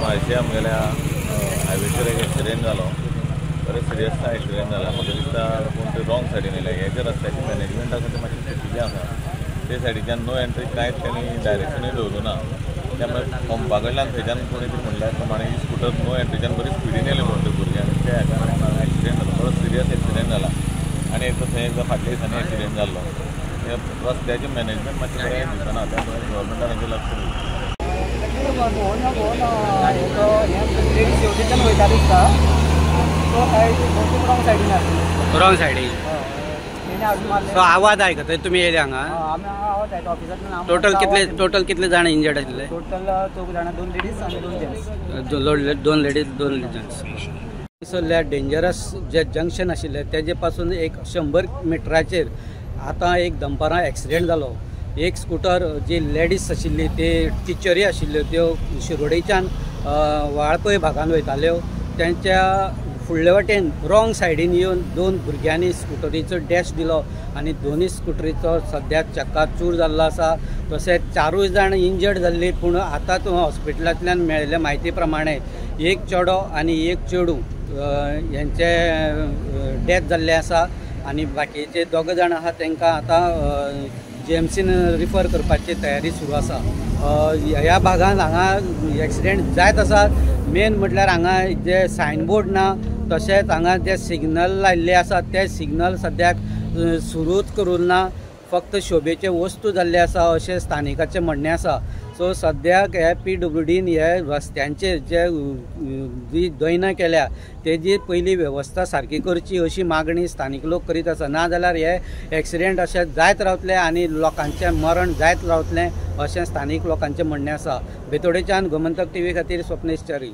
माझे आमगेल्या हायवेचेर एक एक्सिडेंट जालो. बरें सिरियस एक्सिडेंट जाला. म्हाका दिसता पूण ते रॉंग सायडीन येयले. हे जे रस्त्याचे मॅनेजमेंट आसा ते मातशें चुकीचें आसा. ते सायडीच्यान नो एंट्री कांयच तेणी डायरेक्शनूय दवरूं ना. त्यामुळे पंपा कडल्यान थंयच्यान कोणी तरी म्हणल्या प्रमाणे स्कुटर नो एंट्रीच्यान बरी स्पिडीन येयले म्हणून ते भुरग्यांक त्या हेका एक्सिडेंट जालो. बरो सिरियस एक्सिडेंट जाला. आनी एक थंय एकदा फाटल्या दिसांनी एक्सिडेंट जाल्लो. रस्त्याचे मॅनेजमेंट मातशें बरें दिसना. त्यामुळे गव्हर्मेंटान हाचेर लक्ष दिवचें. रॉंग सायडीन सो आवाज आयकता तुमी येयले हांगा. टोटल कितले जाण इंजर्ड आशिल्ले? टोटल 2 जाणां, 2 लेडीज आनी 2 gents. 2 ladies 2 gents. So dangerous जे जंक्शन आशिल्ले तेजे पासून एक 100 मिटराचेर आतां एक दंपरां एक्सिडेंट जालो. एक स्कूटर जी लेडीज आशिल्ली ते टिचरी आशिल्ल्यो त्यो शिरोडेच्यान वाळपय भागान वयताल्यो. त्यांच्या फुडले वाटेन रॉंग सायडीन येवन 2 भुरग्यांनी स्कुटरीचो डॅश दिलो आनी दोनूय स्कुटरीचो सद्याक चक्काचूर जाल्लो आसा. तशेंच 4 जाण इंजर्ड जाल्ली. पूण आतांच हॉस्पिटलांतल्यान मेळिल्ल्या म्हायती प्रमाणे एक चेडो आनी एक चेडू यांचे डेथ जाल्ले आसा आनी बाकीचे 2 जाण आहा तांकां आतां JMCन रिफर करपाची तयारी सुरू आसा. ह्या भागांत हांगा एक्सिडेंट जायत आसात. मेन म्हटल्यार हांगा जे सायनबोर्ड ना, तशेंच हांगा जे सिग्नल लायिल्ले आसात ते सिग्नल सद्याक सुरूच करून ना. फक्त शोभेचे वस्तू जाल्ले आसा अशें स्थानिकाचें म्हणणें आसा. सो सद्याक हे PWDन हे रस्त्यांचेर जे जी दयना केल्या तेजी पयली वेवस्था सारकी करची अशी मागणी स्थानीक लोक करीत आसा. नाजाल्यार हे एक्सिडेंट अशें जायत रावतले आनी लोकांचें मरण जायत रावतलें अशें स्थानीक लोकांचें म्हणणें आसा. बेतोडेच्यान गोमंतक TV खातीर स्वप्नेश च्यारी.